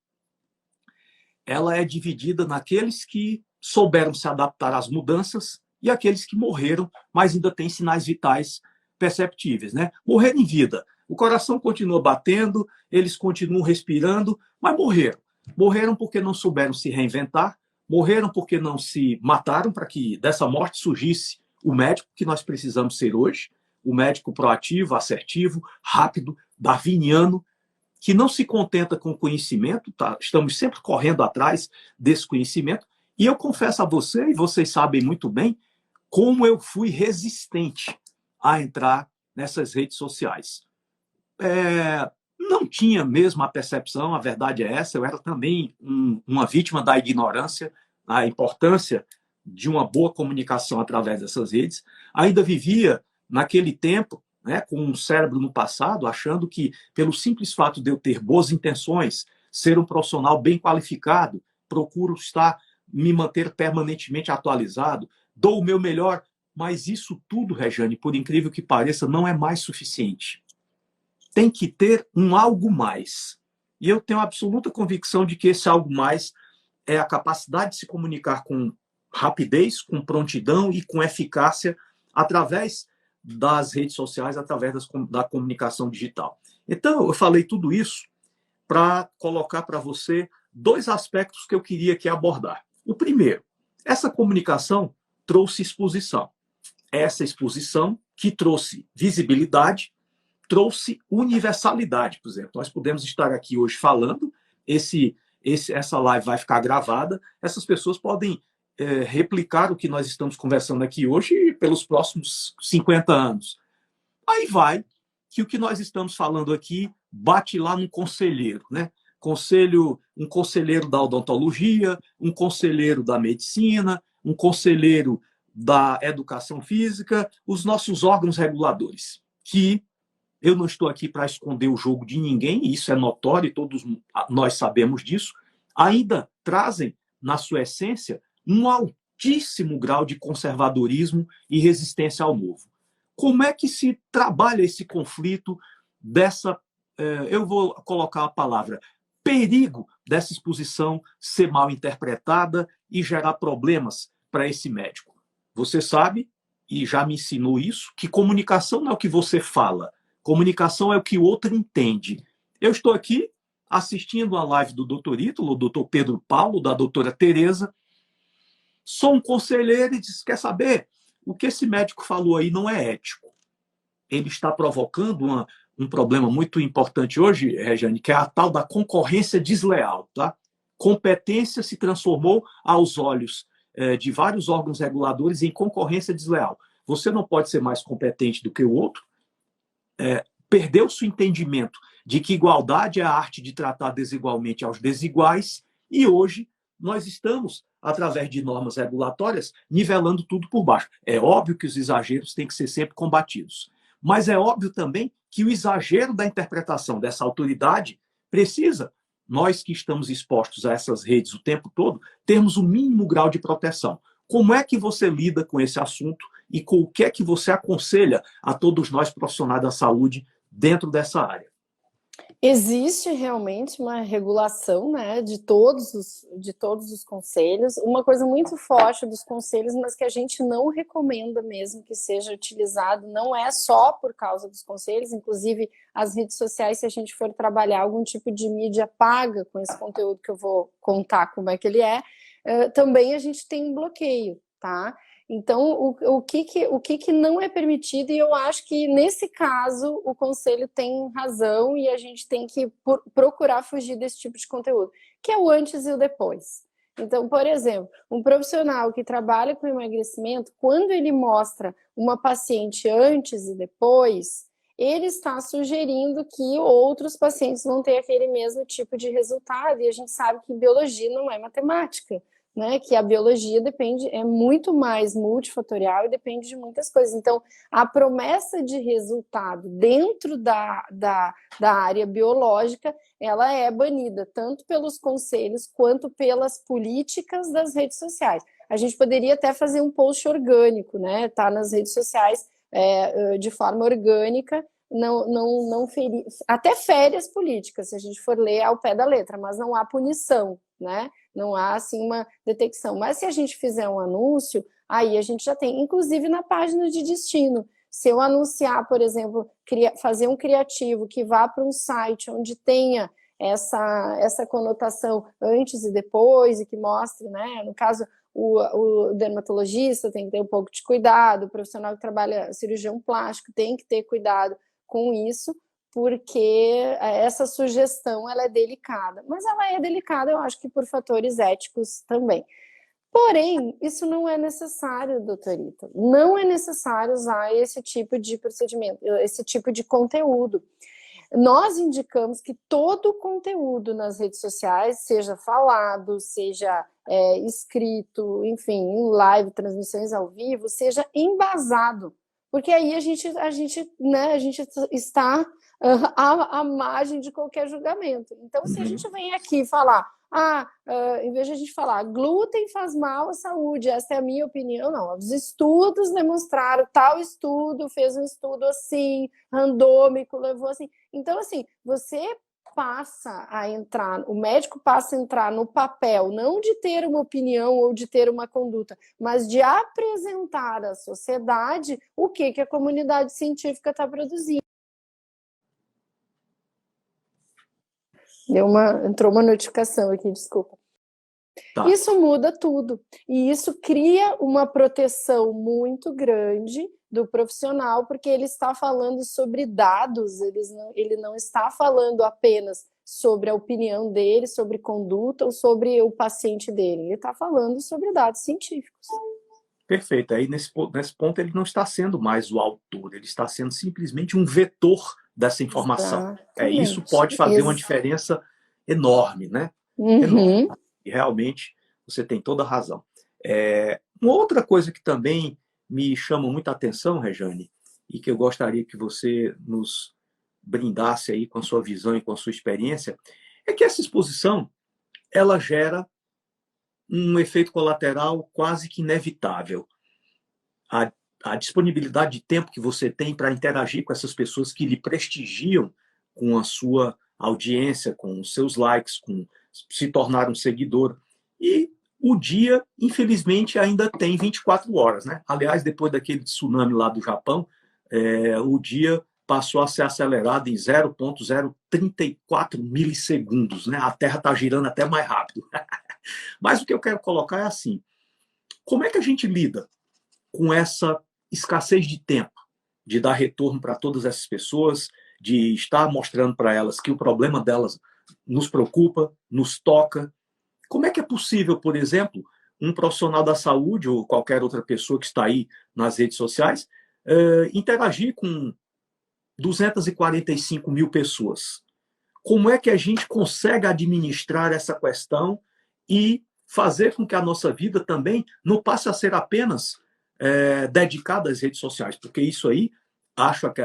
ela é dividida naqueles que souberam se adaptar às mudanças e aqueles que morreram, mas ainda têm sinais vitais perceptíveis, né? Morrer em vida. O coração continua batendo, eles continuam respirando, mas morreram. Morreram porque não souberam se reinventar, morreram porque não se mataram para que dessa morte surgisse o médico que nós precisamos ser hoje, o médico proativo, assertivo, rápido, darwiniano, que não se contenta com o conhecimento, tá? Estamos sempre correndo atrás desse conhecimento. E eu confesso a você, e vocês sabem muito bem, como eu fui resistente a entrar nessas redes sociais. não tinha mesmo a percepção, a verdade é essa, eu era também uma vítima da ignorância, a importância de uma boa comunicação através dessas redes. Ainda vivia naquele tempo, né, com um cérebro no passado, achando que, pelo simples fato de eu ter boas intenções, ser um profissional bem qualificado, procuro me manter permanentemente atualizado, dou o meu melhor, mas isso tudo, Rejane, por incrível que pareça, não é mais suficiente. Tem que ter um algo mais. E eu tenho absoluta convicção de que esse algo mais é a capacidade de se comunicar com rapidez, com prontidão e com eficácia através das redes sociais, através da comunicação digital. Então, eu falei tudo isso para colocar para você dois aspectos que eu queria aqui abordar. O primeiro, essa comunicação trouxe exposição. Essa exposição que trouxe visibilidade, trouxe universalidade. Por exemplo, nós podemos estar aqui hoje falando, essa live vai ficar gravada, essas pessoas podem replicar o que nós estamos conversando aqui hoje pelos próximos 50 anos. Aí vai que o que nós estamos falando aqui bate lá num conselheiro, né? Um conselheiro da odontologia, um conselheiro da medicina, um conselheiro da educação física, os nossos órgãos reguladores, que eu não estou aqui para esconder o jogo de ninguém, isso é notório, todos nós sabemos disso, ainda trazem, na sua essência, um altíssimo grau de conservadorismo e resistência ao novo. Como é que se trabalha esse conflito eu vou colocar a palavra, perigo dessa exposição ser mal interpretada e gerar problemas para esse médico? Você sabe, e já me ensinou isso, que comunicação não é o que você fala, comunicação é o que o outro entende. Eu estou aqui assistindo a live do Dr. Ítalo, do Dr. Pedro Paulo, da doutora Tereza. Sou um conselheiro e diz, quer saber? O que esse médico falou aí não é ético. Ele está provocando um problema muito importante hoje, Rejane, que é a tal da concorrência desleal. Tá? Competência se transformou aos olhos de vários órgãos reguladores em concorrência desleal. Você não pode ser mais competente do que o outro, perdeu-se o entendimento de que igualdade é a arte de tratar desigualmente aos desiguais, e hoje nós estamos, através de normas regulatórias, nivelando tudo por baixo. É óbvio que os exageros têm que ser sempre combatidos, mas é óbvio também que o exagero da interpretação dessa autoridade precisa, nós que estamos expostos a essas redes o tempo todo, termos o mínimo grau de proteção. Como é que você lida com esse assunto e com o que é que você aconselha a todos nós profissionais da saúde dentro dessa área? Existe realmente uma regulação, né, de todos os conselhos. Uma coisa muito forte dos conselhos, mas que a gente não recomenda mesmo que seja utilizado, não é só por causa dos conselhos, inclusive as redes sociais, se a gente for trabalhar algum tipo de mídia paga com esse conteúdo que eu vou contar como é que ele também a gente tem um bloqueio, tá? Então, o que não é permitido, e eu acho que, nesse caso, o conselho tem razão e a gente tem que procurar fugir desse tipo de conteúdo, que é o antes e o depois. Então, por exemplo, um profissional que trabalha com emagrecimento, quando ele mostra uma paciente antes e depois, ele está sugerindo que outros pacientes vão ter aquele mesmo tipo de resultado, e a gente sabe que biologia não é matemática. Né, que a biologia é muito mais multifatorial e depende de muitas coisas. Então, a promessa de resultado dentro da área biológica, ela é banida, tanto pelos conselhos quanto pelas políticas das redes sociais. A gente poderia até fazer um post orgânico, né, tá nas redes sociais de forma orgânica, não ferir, até férias políticas, se a gente for ler ao pé da letra, mas não há punição, né? Não há, assim, uma detecção. Mas se a gente fizer um anúncio, aí a gente já tem, inclusive na página de destino. Se eu anunciar, por exemplo, fazer um criativo que vá para um site onde tenha essa conotação antes e depois, e que mostre, né? No caso, o dermatologista tem que ter um pouco de cuidado, o profissional que trabalha cirurgião plástico tem que ter cuidado com isso, porque essa sugestão ela é delicada. Mas ela é delicada, eu acho que por fatores éticos também. Porém, isso não é necessário, doutorita. Não é necessário usar esse tipo de procedimento, esse tipo de conteúdo. nós indicamos que todo o conteúdo nas redes sociais, seja falado, seja escrito, enfim, em live, transmissões ao vivo, seja embasado, porque aí a gente está à margem de qualquer julgamento. Então, se a gente vem aqui falar, em vez de a gente falar glúten faz mal à saúde, essa é a minha opinião, não. Os estudos demonstraram, tal estudo fez um estudo assim, randômico, levou assim. Então, assim, você passa a entrar, o médico passa a entrar no papel, não de ter uma opinião ou de ter uma conduta, mas de apresentar à sociedade o que a comunidade científica está produzindo. Entrou uma notificação aqui, desculpa. Tá. Isso muda tudo. E isso cria uma proteção muito grande do profissional, porque ele está falando sobre dados, ele não está falando apenas sobre a opinião dele, sobre conduta ou sobre o paciente dele. Ele está falando sobre dados científicos. Perfeito. Aí, nesse ponto, ele não está sendo mais o autor, ele está sendo simplesmente um vetor dessa informação. Isso pode fazer uma diferença enorme, né? Enorme. E realmente você tem toda a razão. Uma outra coisa que também me chama muita atenção, Rejane, e que eu gostaria que você nos brindasse aí com a sua visão e com a sua experiência, é que essa exposição ela gera um efeito colateral quase que inevitável. A disponibilidade de tempo que você tem para interagir com essas pessoas que lhe prestigiam com a sua audiência, com os seus likes, com se tornar um seguidor. E o dia, infelizmente, ainda tem 24 horas. Né? Aliás, depois daquele tsunami lá do Japão, o dia passou a ser acelerado em 0,034 milissegundos. Né? A Terra está girando até mais rápido. Mas o que eu quero colocar é assim, como é que a gente lida com essa escassez de tempo, de dar retorno para todas essas pessoas, de estar mostrando para elas que o problema delas nos preocupa, nos toca? Como é que é possível, por exemplo, um profissional da saúde ou qualquer outra pessoa que está aí nas redes sociais interagir com 245 mil pessoas? Como é que a gente consegue administrar essa questão e fazer com que a nossa vida também não passe a ser apenas dedicada às redes sociais? Porque isso aí, acho que,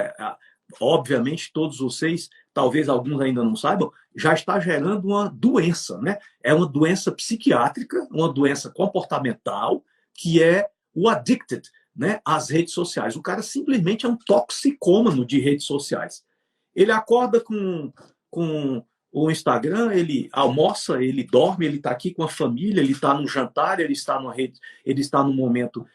obviamente, todos vocês, talvez alguns ainda não saibam, já está gerando uma doença, né? É uma doença psiquiátrica, uma doença comportamental, que é o addicted, né, às redes sociais. O cara simplesmente é um toxicômano de redes sociais. Ele acorda com o Instagram, ele almoça, ele dorme, ele está aqui com a família, ele está no jantar, ele está numa rede, ele está no momento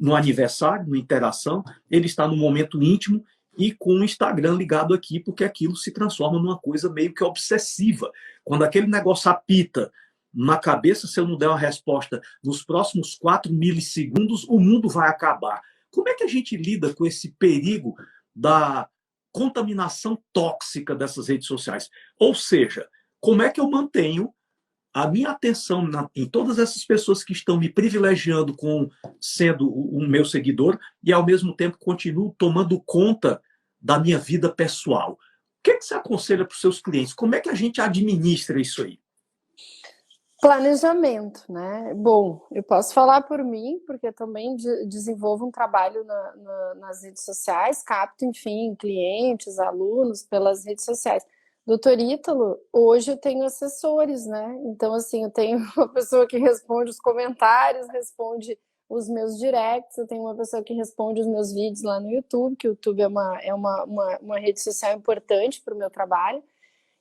no aniversário, na interação, ele está no momento íntimo e com o Instagram ligado aqui, porque aquilo se transforma numa coisa meio que obsessiva. Quando aquele negócio apita na cabeça, se eu não der uma resposta nos próximos 4 milissegundos, o mundo vai acabar. Como é que a gente lida com esse perigo da contaminação tóxica dessas redes sociais? Ou seja, como é que eu mantenho a minha atenção em todas essas pessoas que estão me privilegiando sendo o meu seguidor e, ao mesmo tempo, continuo tomando conta da minha vida pessoal? O que você aconselha para os seus clientes? Como é que a gente administra isso aí? Planejamento, né? Bom, eu posso falar por mim, porque eu também desenvolvo um trabalho nas redes sociais, capto, enfim, clientes, alunos pelas redes sociais. Doutor Ítalo, hoje eu tenho assessores, né? Então, assim, eu tenho uma pessoa que responde os comentários, responde os meus directs, eu tenho uma pessoa que responde os meus vídeos lá no YouTube, que o YouTube é uma rede social importante para o meu trabalho.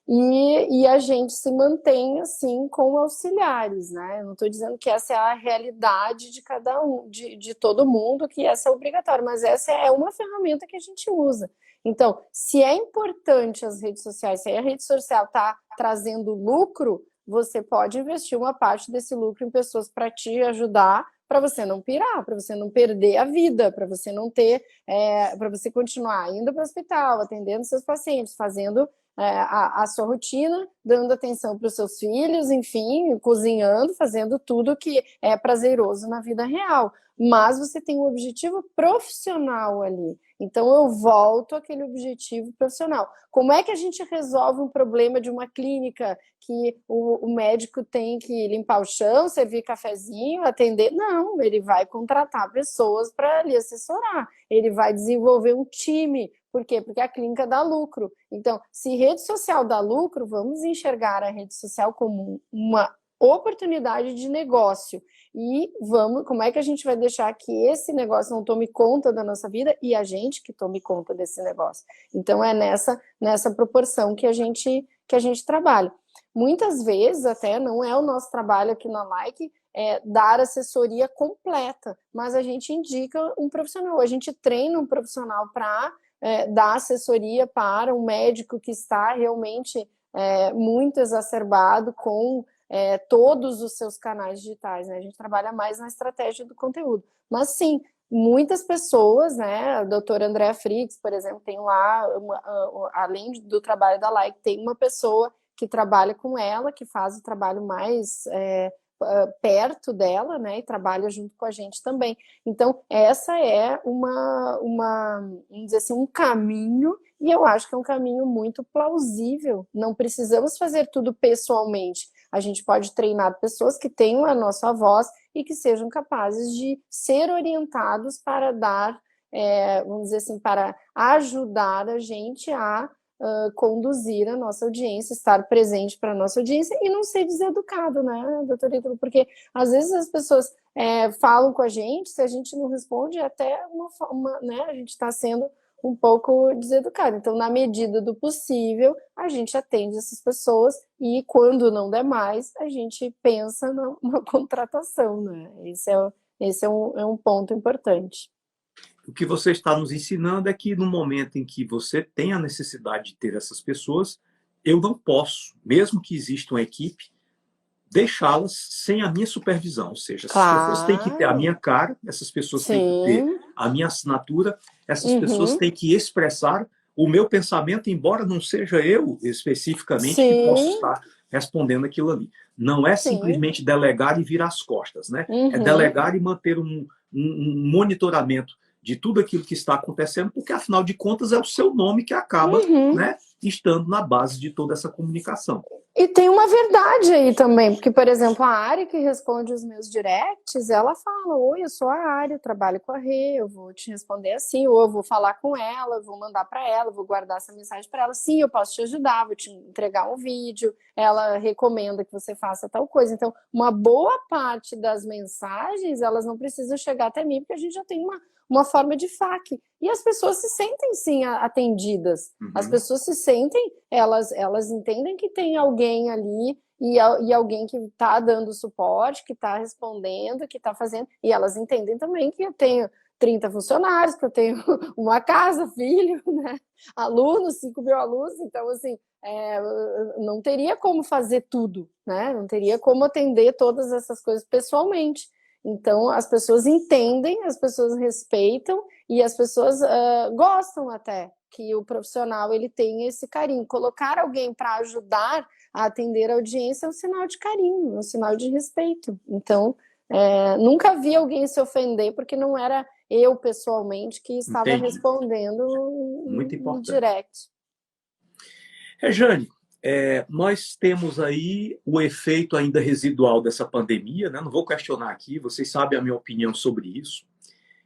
E a gente se mantém assim com auxiliares, né? Eu não estou dizendo que essa é a realidade de cada um, de todo mundo, que essa é obrigatória, mas essa é uma ferramenta que a gente usa. Então, se é importante as redes sociais, se a rede social está trazendo lucro, você pode investir uma parte desse lucro em pessoas para te ajudar, para você não pirar, para você não perder a vida, para você não ter, para você continuar indo para o hospital, atendendo seus pacientes, fazendo a sua rotina, dando atenção para os seus filhos, enfim, cozinhando, fazendo tudo que é prazeroso na vida real. Mas você tem um objetivo profissional ali. Então, eu volto àquele objetivo profissional. Como é que a gente resolve um problema de uma clínica que o médico tem que limpar o chão, servir cafezinho, atender? Não, ele vai contratar pessoas para lhe assessorar. Ele vai desenvolver um time. Por quê? Porque a clínica dá lucro. Então, se rede social dá lucro, vamos enxergar a rede social como uma oportunidade de negócio. E como é que a gente vai deixar que esse negócio não tome conta da nossa vida e a gente que tome conta desse negócio? Então, é nessa proporção que a gente trabalha. Muitas vezes, até, não é o nosso trabalho aqui na Like dar assessoria completa, mas a gente indica um profissional, a gente treina um profissional para dar assessoria para um médico que está realmente muito exacerbado com todos os seus canais digitais, né? A gente trabalha mais na estratégia do conteúdo. Mas sim, muitas pessoas, né? A doutora Andrea Frix, por exemplo, tem lá, além do trabalho da Like, tem uma pessoa que trabalha com ela, que faz o trabalho mais perto dela, né? E trabalha junto com a gente também. Então, essa é vamos dizer assim, um caminho, e eu acho que é um caminho muito plausível. Não precisamos fazer tudo pessoalmente. A gente pode treinar pessoas que tenham a nossa voz e que sejam capazes de ser orientados para dar, vamos dizer assim, para ajudar a gente a conduzir a nossa audiência, estar presente para a nossa audiência e não ser deseducado, né, doutor Ítalo? Porque às vezes as pessoas falam com a gente, se a gente não responde, é até uma forma, né, a gente está sendo um pouco deseducado. Então, na medida do possível, a gente atende essas pessoas e, quando não der mais, a gente pensa numa contratação, né? Esse é um ponto importante. O que você está nos ensinando é que no momento em que você tem a necessidade de ter essas pessoas, eu não posso, mesmo que exista uma equipe, deixá-las sem a minha supervisão. Ou seja, essas pessoas têm que ter a minha cara, essas pessoas têm que ter a minha assinatura, essas pessoas têm que expressar o meu pensamento, embora não seja eu especificamente que possa estar respondendo aquilo ali. Não é simplesmente delegar e virar as costas, né? É delegar e manter um monitoramento de tudo aquilo que está acontecendo, porque, afinal de contas, é o seu nome que acaba né, estando na base de toda essa comunicação. E tem uma verdade aí também, porque, por exemplo, a Ari que responde os meus directs, ela fala: oi, eu sou a Ari, eu trabalho com a Rê, eu vou te responder assim, ou eu vou falar com ela, eu vou mandar para ela, vou guardar essa mensagem para ela. Sim, eu posso te ajudar, vou te entregar um vídeo, ela recomenda que você faça tal coisa. Então, uma boa parte das mensagens, elas não precisam chegar até mim, porque a gente já tem uma forma de FAQ. E as pessoas se sentem, sim, atendidas. As pessoas se sentem, elas entendem que tem alguém ali e alguém que está dando suporte, que está respondendo, que está fazendo. E elas entendem também que eu tenho 30 funcionários, que eu tenho uma casa, filho, né? Alunos, 5 mil alunos. Então, assim, não teria como fazer tudo, né? Não teria como atender todas essas coisas pessoalmente. Então, as pessoas entendem, as pessoas respeitam e as pessoas gostam até que o profissional ele tenha esse carinho. Colocar alguém para ajudar a atender a audiência é um sinal de carinho, é um sinal de respeito. Então, nunca vi alguém se ofender porque não era eu, pessoalmente, que estava respondendo um direct. Rejane, nós temos aí o efeito ainda residual dessa pandemia, né? Não vou questionar aqui, vocês sabem a minha opinião sobre isso.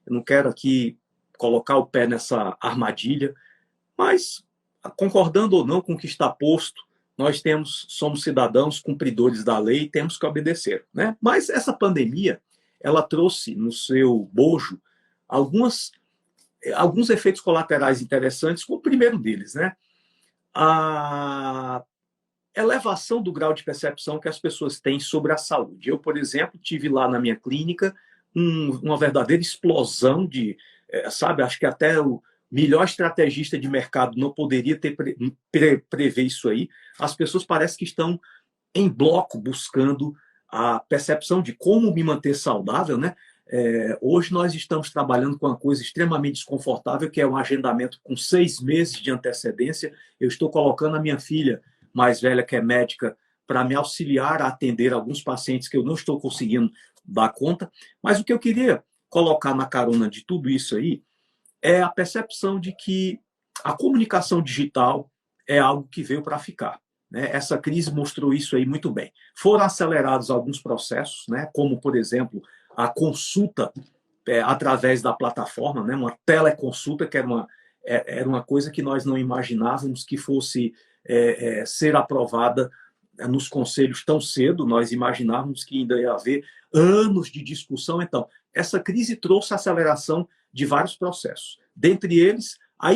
Eu não quero aqui colocar o pé nessa armadilha, mas, concordando ou não com o que está posto, nós somos cidadãos cumpridores da lei e temos que obedecer, né? Mas essa pandemia, ela trouxe no seu bojo alguns efeitos colaterais interessantes, como o primeiro deles, né? A elevação do grau de percepção que as pessoas têm sobre a saúde. Eu, por exemplo, tive lá na minha clínica uma verdadeira explosão de, sabe, acho que até o melhor estrategista de mercado não poderia prever isso aí. As pessoas parecem que estão em bloco buscando a percepção de como me manter saudável, né? Hoje nós estamos trabalhando com uma coisa extremamente desconfortável, que é um agendamento com 6 meses de antecedência. Eu estou colocando a minha filha mais velha, que é médica, para me auxiliar a atender alguns pacientes que eu não estou conseguindo dar conta. Mas o que eu queria colocar na carona de tudo isso aí é a percepção de que a comunicação digital é algo que veio para ficar. Né? Essa crise mostrou isso aí muito bem. Foram acelerados alguns processos, né? Como, por exemplo, a consulta através da plataforma, né? Uma teleconsulta, que era uma coisa que nós não imaginávamos que fosse ser aprovada nos conselhos tão cedo. Nós imaginávamos que ainda ia haver anos de discussão. Então, essa crise trouxe aceleração de vários processos. Dentre eles, a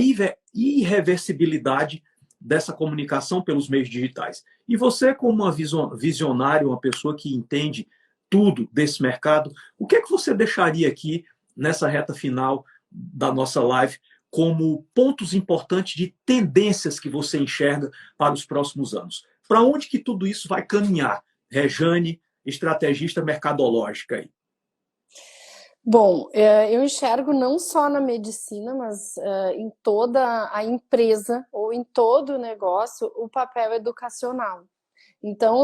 irreversibilidade dessa comunicação pelos meios digitais. E você, como uma visionária, uma pessoa que entende tudo desse mercado, o que é que você deixaria aqui nessa reta final da nossa live como pontos importantes de tendências que você enxerga para os próximos anos? Para onde que tudo isso vai caminhar? Rejane, estrategista mercadológica aí. Bom, eu enxergo não só na medicina, mas em toda a empresa ou em todo o negócio o papel educacional. Então,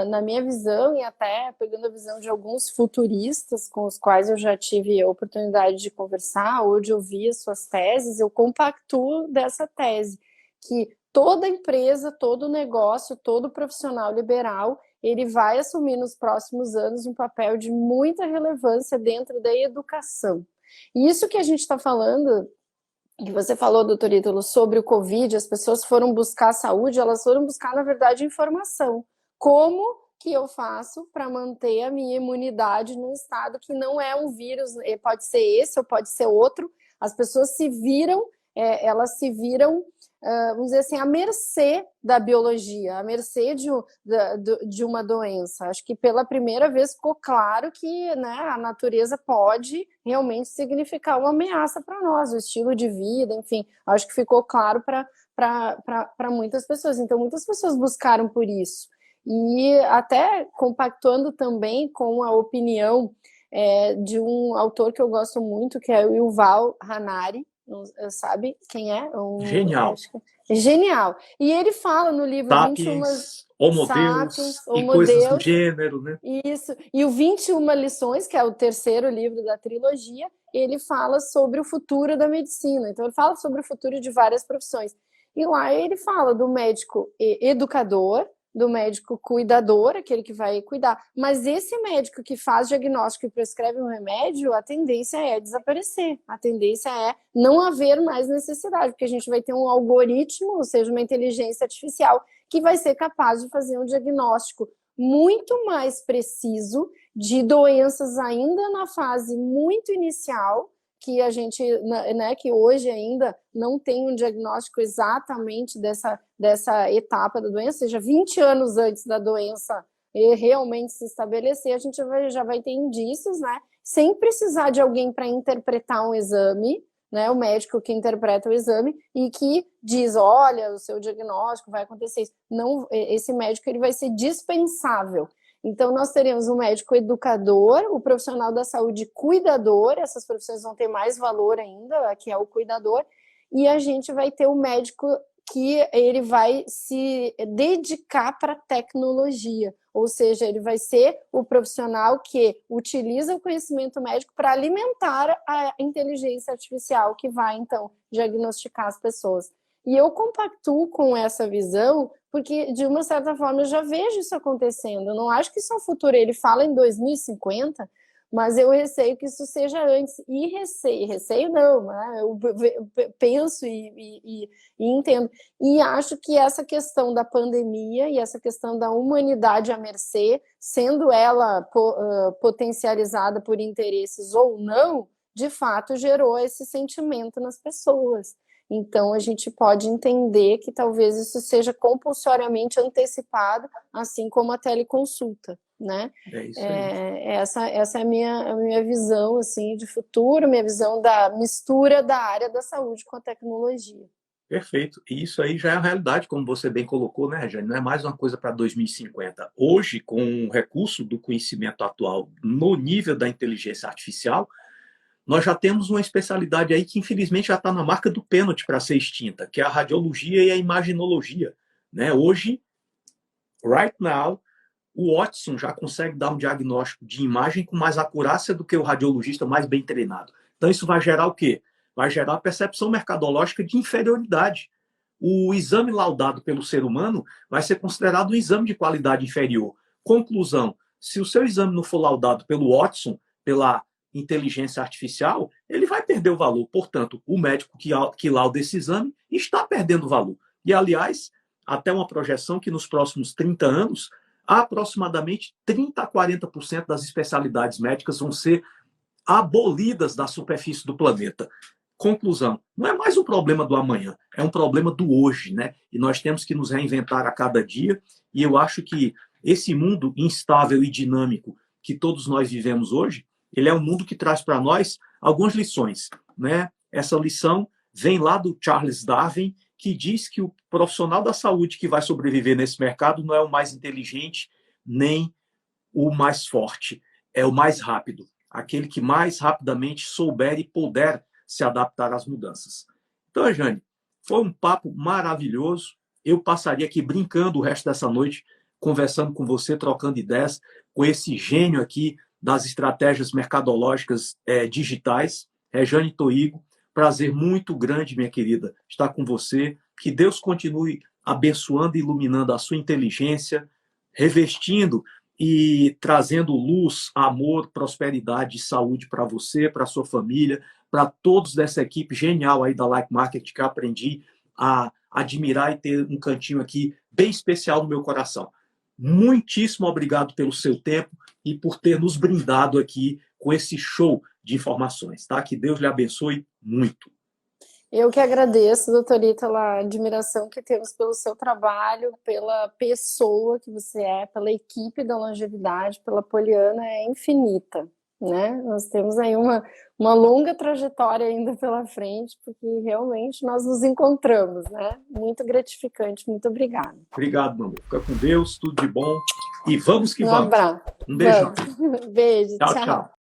na minha visão, e até pegando a visão de alguns futuristas com os quais eu já tive a oportunidade de conversar ou de ouvir as suas teses, eu compactuo dessa tese, que toda empresa, todo negócio, todo profissional liberal, ele vai assumir nos próximos anos um papel de muita relevância dentro da educação. E isso que a gente está falando, que você falou, doutor Ítalo, sobre o Covid, as pessoas foram buscar saúde, elas foram buscar, na verdade, informação. Como que eu faço para manter a minha imunidade num estado que não é um vírus, pode ser esse ou pode ser outro. As pessoas se viram, elas se viram, vamos dizer assim, à mercê da biologia, à mercê de uma doença. Acho que pela primeira vez ficou claro que, né, a natureza pode realmente significar uma ameaça para nós, o estilo de vida, enfim, acho que ficou claro para muitas pessoas. Então, muitas pessoas buscaram por isso. E até compactuando também com a opinião de um autor que eu gosto muito, que é o Yuval Harari. Sabe quem é? Genial. Genial. E ele fala no livro Sapiens, Homo Deus e coisas do gênero, né? Isso. E o 21 lições, que é o terceiro livro da trilogia, ele fala sobre o futuro da medicina. Então, ele fala sobre o futuro de várias profissões. E lá ele fala do médico educador, do médico cuidador, aquele que vai cuidar. Mas esse médico que faz diagnóstico e prescreve um remédio, a tendência é desaparecer. A tendência é não haver mais necessidade, porque a gente vai ter um algoritmo, ou seja, uma inteligência artificial, que vai ser capaz de fazer um diagnóstico muito mais preciso de doenças ainda na fase muito inicial, que a gente, né, que hoje ainda não tem um diagnóstico exatamente dessa etapa da doença, ou seja, 20 anos antes da doença realmente se estabelecer, a gente já vai ter indícios, né, sem precisar de alguém para interpretar um exame, né, o médico que interpreta o exame e que diz, olha, o seu diagnóstico vai acontecer isso. Não, esse médico ele vai ser dispensável. Então, nós teremos um médico educador, o profissional da saúde cuidador, essas profissões vão ter mais valor ainda, que é o cuidador, e a gente vai ter o médico que ele vai se dedicar para a tecnologia, ou seja, ele vai ser o profissional que utiliza o conhecimento médico para alimentar a inteligência artificial que vai, então, diagnosticar as pessoas. E eu compactuo com essa visão, porque, de uma certa forma, eu já vejo isso acontecendo. Eu não acho que isso é o futuro. Ele fala em 2050, mas eu receio que isso seja antes. E receio não, né? Eu penso e entendo. E acho que essa questão da pandemia e essa questão da humanidade à mercê, sendo ela potencializada por interesses ou não, de fato gerou esse sentimento nas pessoas. Então, a gente pode entender que talvez isso seja compulsoriamente antecipado, assim como a teleconsulta, né? Essa é a minha visão assim, de futuro, minha visão da mistura da área da saúde com a tecnologia. Perfeito. E isso aí já é a realidade, como você bem colocou, né, Jane? Não é mais uma coisa para 2050. Hoje, com o recurso do conhecimento atual no nível da inteligência artificial, nós já temos uma especialidade aí que, infelizmente, já está na marca do pênalti para ser extinta, que é a radiologia e a imaginologia. Né? Hoje, right now, o Watson já consegue dar um diagnóstico de imagem com mais acurácia do que o radiologista mais bem treinado. Então, isso vai gerar o quê? vai gerar percepção mercadológica de inferioridade. O exame laudado pelo ser humano vai ser considerado um exame de qualidade inferior. Conclusão, se o seu exame não for laudado pelo Watson, pela inteligência artificial, ele vai perder o valor. Portanto, o médico que lauda esse exame está perdendo valor. E, aliás, até uma projeção que nos próximos 30 anos, aproximadamente 30% a 40% das especialidades médicas vão ser abolidas da superfície do planeta. Conclusão, não é mais um problema do amanhã, é um problema do hoje, né? E nós temos que nos reinventar a cada dia, e eu acho que esse mundo instável e dinâmico que todos nós vivemos hoje, ele é um mundo que traz para nós algumas lições, né? Essa lição vem lá do Charles Darwin, que diz que o profissional da saúde que vai sobreviver nesse mercado não é o mais inteligente, nem o mais forte, é o mais rápido, aquele que mais rapidamente souber e puder se adaptar às mudanças. Então, Jane, foi um papo maravilhoso. Eu passaria aqui brincando o resto dessa noite, conversando com você, trocando ideias com esse gênio aqui das estratégias mercadológicas digitais, Rejane Toigo. Prazer muito grande, minha querida, estar com você. Que Deus continue abençoando e iluminando a sua inteligência, revestindo e trazendo luz, amor, prosperidade e saúde para você, para a sua família, para todos dessa equipe genial aí da Like Market, que eu aprendi a admirar e ter um cantinho aqui bem especial no meu coração. Muitíssimo obrigado pelo seu tempo e por ter nos brindado aqui com esse show de informações, tá? Que Deus lhe abençoe muito. Eu que agradeço, doutor Ítalo, a admiração que temos pelo seu trabalho, pela pessoa que você é, pela equipe da longevidade, pela Poliana, é infinita, né? Nós temos aí uma longa trajetória ainda pela frente, porque realmente nós nos encontramos, né? Muito gratificante, muito obrigada. Obrigado, meu amor. Fica com Deus, tudo de bom e vamos que Um vamos. abraço. Um beijão. Beijo, Tchau, tchau. tchau.